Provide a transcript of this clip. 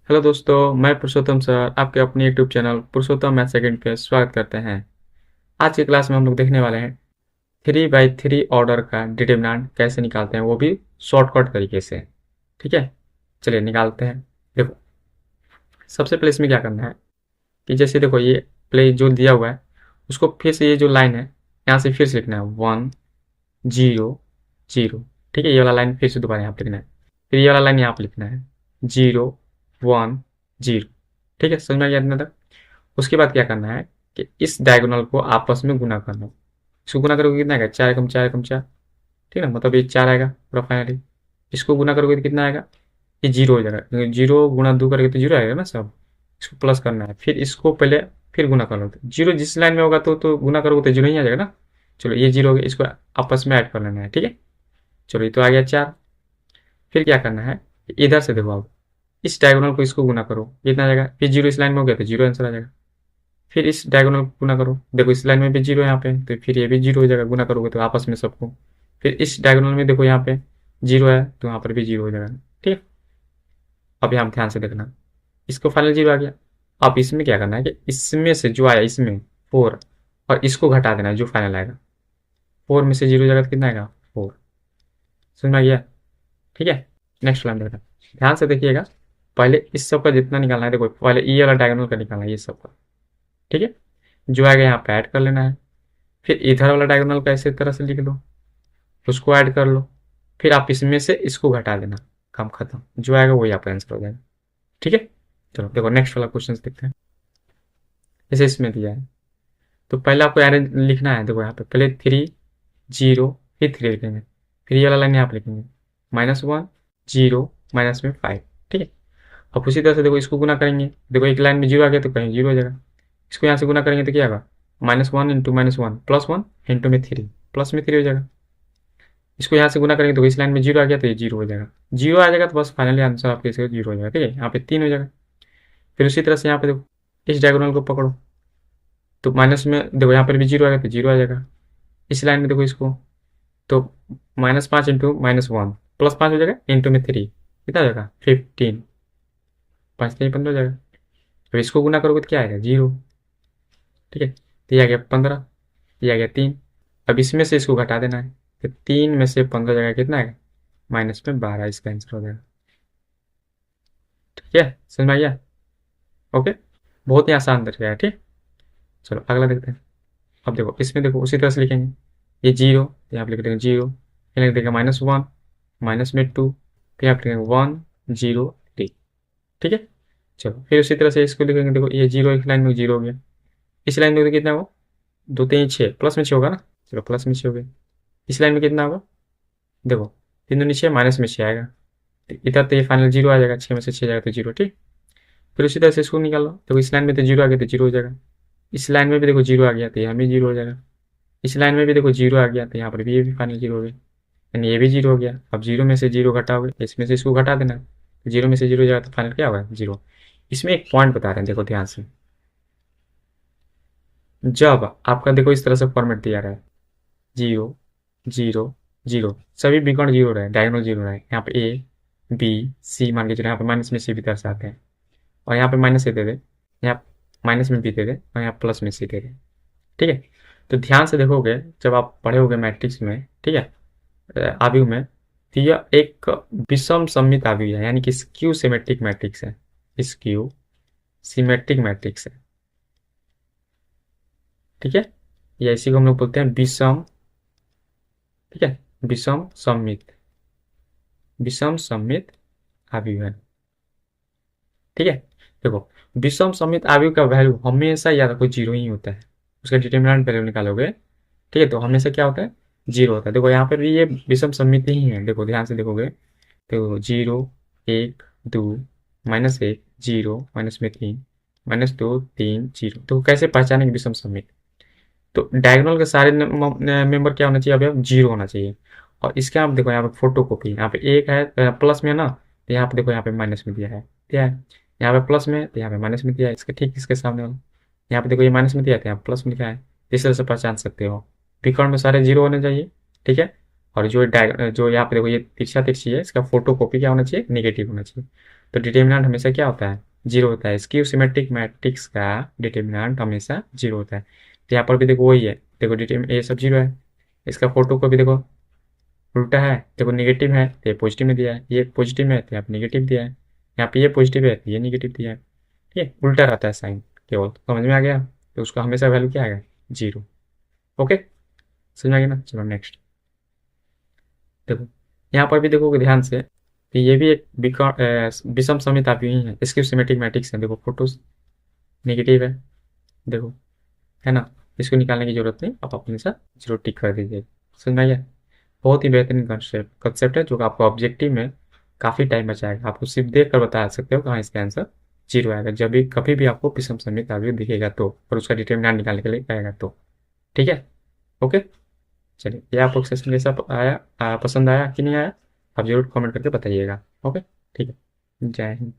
Hello दोस्तों, मैं पुरुषोत्तम sir आपके अपने यूट्यूब चैनल पुरुषोत्तम मैथ सेकंड पे स्वागत करते हैं। आज की क्लास में हम लोग देखने वाले हैं 3 बाई 3 ऑर्डर का डिटरमिनेंट कैसे निकालते हैं, वो भी शॉर्टकट तरीके से। ठीक है, चलिए निकालते हैं। देखो, सबसे पहले इसमें क्या करना है कि जैसे देखो ये प्ले जो दिया हुआ है उसको फिर से ये जो लाइन है यहाँ से फिर से लिखना है 1 0 0। ठीक है, ये वाला लाइन फिर से दोबारा यहाँ पे लिखना है, फिर ये वाला लाइन यहाँ पे लिखना है 0 1 0। ठीक है, समझ में आ गया इतना तक। उसके बाद क्या करना है कि इस डायगोनल को आपस में गुना करना। इसको गुना करोगे कितना आएगा, 4 एकम 4 एकम 4। ठीक है ना, मतलब ये 4 आएगा पूरा फाइनली। इसको गुना करोगे तो कितना आएगा, ये 0 हो जाएगा क्योंकि 0 गुना 2 करोगे तो 0 आएगा ना सब। इसको प्लस करना है, फिर इसको पहले फिर गुना कर लो। तो 0 जिस लाइन में होगा तो गुना करोगे तो 0 ही आ जाएगा ना। चलो ये 0 हो गया, इसको आपस में ऐड कर लेना है। ठीक है, चलो ये तो आ गया 4। फिर क्या करना है, इधर से देखो आप इस डायगोनल को इसको गुना करो, कितना आ जाएगा, फिर 0 इस लाइन में हो गया तो 0 आंसर आ जाएगा। फिर इस डायगोनल को गुना करो, देखो इस लाइन में भी 0 यहाँ पे तो फिर ये भी 0 हो जाएगा, गुना करोगे तो आपस में सबको। फिर इस डायगोनल में देखो यहाँ पे 0 है तो यहाँ पर भी 0 हो जाएगा। ठीक है, अब यहाँ ध्यान से देखना, इसको फाइनल 0 आ गया। अब इसमें क्या करना है कि इसमें से जो आया इसमें 4 और इसको घटा देना है जो फाइनल आएगा। 4 में से 0 हो जाएगा तो कितना आएगा 4। समझ में आ गया। ठीक है, नेक्स्ट लाइन देखना, ध्यान से देखिएगा। पहले इस सब का जितना निकालना है, देखो पहले ये वाला डायगोनल का निकालना है ये सब का। ठीक है, जो आएगा यहाँ पे ऐड कर लेना है। फिर इधर वाला डायगोनल का इसी तरह से लिख लो, उसको ऐड कर लो। फिर आप इसमें से इसको घटा देना, काम खत्म, जो आएगा वही आपका आंसर हो जाएगा। ठीक है, चलो देखो नेक्स्ट वाला क्वेश्चन देखते हैं। जैसे इसमें दिया है तो पहले आपको अरेंज लिखना है। देखो यहाँ पे पहले 3 0 फिर 3 लिखेंगे, फिर ये वाला लाइन यहाँ पे लिखेंगे -1 0 -5। ठीक है, अब उसी तरह से देखो इसको गुना करेंगे, देखो एक लाइन में 0 आ गया तो कहीं 0 हो जाएगा। इसको यहाँ से गुना करेंगे तो क्या होगा, -1 इंटू -1 +1 इंटू में 3 प्लस में 3 हो जाएगा। इसको यहाँ से गुना करेंगे तो इस लाइन में 0 आ गया तो ये 0 हो जाएगा। 0 आ जाएगा तो बस फाइनली आंसर आपके इसका 0 हो जाएगा। ठीक है, यहाँ पे 3 हो जाएगा। फिर उसी तरह से यहाँ पे देखो इस डायगोनल को पकड़ो, तो माइनस में देखो यहाँ पर भी 0 आ गया तो 0 आ जाएगा। इस लाइन में देखो इसको, तो -5 इंटू -1 +5 हो जाएगा इंटू में 3 कितना हो जाएगा 15, 5 3 15 हो जाएगा। अब इसको गुना करोगे तो क्या आएगा 0। ठीक है, तो ये आ गया 15, ये आ गया 3। अब इसमें से इसको घटा देना है, तो 3 में से 15 जगह कितना आएगा -12, इसका आंसर हो जाएगा। ठीक है, समझ में आ गया। ओके, बहुत ही आसान तरीका है। ठीक, चलो अगला देखते हैं। अब देखो इसमें देखो उसी तरह से लिखेंगे, ये 0 तो यहाँ पे लिख देंगे 0, फिर लिख देंगे -1 माइनस में 2, फिर यहाँ पे लिखेंगे 1 0 3। ठीक है, चलो फिर उसी तरह से इसको लिखेंगे, देखो ये 0 एक लाइन में 0 हो गया। इस लाइन में तो कितना होगा, 2 3 6 प्लस में 6 होगा ना। चलो प्लस में 6 हो गया। इस लाइन में कितना होगा, देखो 3 दूनी 6 माइनस में 6 आएगा, तो इधर तो ये फाइनल 0 आ जाएगा, 6 में से 6 जाएगा तो 0। ठीक, फिर उसी तरह से इसको निकाल लो, देखो इस लाइन में तो 0 आ गया तो 0 हो जाएगा। इस लाइन में भी देखो 0 आ गया तो यहाँ भी 0 हो जाएगा। इस लाइन में भी देखो 0 आ गया तो यहाँ पर भी ये भी फाइनल 0 हो गया, यानी ये भी 0 हो गया। अब 0 में से 0 घटाओगे, इसमें से इसको घटा देना, 0 में से 0 जाएगा तो फाइनल क्या होगा 0। इसमें एक पॉइंट बता रहे हैं, देखो ध्यान से। जब आपका देखो इस तरह से फॉर्मेट दिया रहा है 0 0 0, सभी बिकॉन 0 रहे, डायगोनल 0 रहे, यहाँ पे ए बी सी मान के चलो, यहाँ पे माइनस में सी भी दर्शाते हैं, और यहाँ पे माइनस से दे दे, यहाँ माइनस में भी दे दे, और यहाँ प्लस में सी दे दे। ठीक है, तो ध्यान से देखोगे जब आप पढ़े होगे मैट्रिक्स में, ठीक है, आव्यूह में, तो यह एक विषम सममित आव्यूह है, यानी कि स्क्यू सिमेट्रिक मैट्रिक्स है, स्क्यू सिमेट्रिक मैट्रिक्स है। ठीक है, या इसी को हम लोग बोलते हैं विषम। ठीक है, विषम सममित, विषम सममित आव्यूह है। ठीक है, देखो विषम सममित आव्यूह का वैल्यू हमेशा याद रखो 0 ही होता है, उसका डिटरमिनेंट वैल्यू निकालोगे। ठीक है, तो हमेशा क्या होता है 0 होता है। देखो यहाँ पर भी ये विषम सममित ही है, देखो ध्यान से देखोगे तो 0 1 2 -1 0 -3 -2 3 0। तो कैसे पहचानेंगे विषम सममित, तो डायगोनल के सारे मेंबर क्या होना चाहिए, अब 0 होना चाहिए। और इसके आप देखो यहाँ पे फोटो कॉपी, यहाँ पे एक है प्लस में ना, तो यहाँ पे देखो यहाँ पे माइनस में दिया है, यहाँ पे प्लस में तो यहाँ पे माइनस में दिया है, इसके ठीक इसके सामने वाला। यहाँ पे देखो ये माइनस में दिया था, यहाँ प्लस में लिखा है, इस तरह से पहचान सकते हो। विकर्ण में सारे 0 होने चाहिए। ठीक है, और जो यहाँ पे देखो ये तिरछा तिरछी है, इसका फोटो कॉपी क्या होना चाहिए, नेगेटिव होना चाहिए। तो डिटर्मिनेंट हमेशा क्या होता है, जीरो होता है। स्क्यू सिमेट्रिक मैट्रिक्स का डिटर्मिनेंट हमेशा जीरो होता है। तो यहाँ पर भी देखो वही है, देखो डिटर्मिनेंट ये सब जीरो है। इसका फोटो को भी देखो उल्टा है, देखो नेगेटिव है तो ये पॉजिटिव में दिया है, ये पॉजिटिव में है तो यहाँ पे नेगेटिव दिया है, यहाँ पे ये पॉजिटिव है तो ये नेगेटिव दिया है। ठीक है, उल्टा रहता है साइन केवल, समझ में आ गया। तो उसका हमेशा वैल्यू क्या आएगा, जीरो। ओके, समझ में आ गया ना। चलो नेक्स्ट देखो, यहाँ पर भी देखो ध्यान से, तो ये भी एक विषम समिता ही है, स्क्यू सिमेट्रिक मैट्रिक्स है। देखो फोटोज नेगेटिव है, देखो, है ना। इसको निकालने की जरूरत नहीं, आप अपने साथ जीरो टिक कर दीजिए। समझ में आ गया। बहुत ही बेहतरीन कंसेप्ट है, जो आपको ऑब्जेक्टिव में काफ़ी टाइम बचाएगा। आपको सिर्फ देख कर बता सकते हो कहाँ इसका आंसर जीरो आएगा, जब भी कभी भी आपको विषम समित आगे दिखेगा तो, और उसका डिटर्मिनेंट निकालने के लिए आएगा तो। ठीक है, ओके। चलिए, ये आपको सेशन कैसा आया, पसंद आया कि नहीं आया, आप जरूर कमेंट करके बताइएगा। ओके, ठीक है, जय हिंद।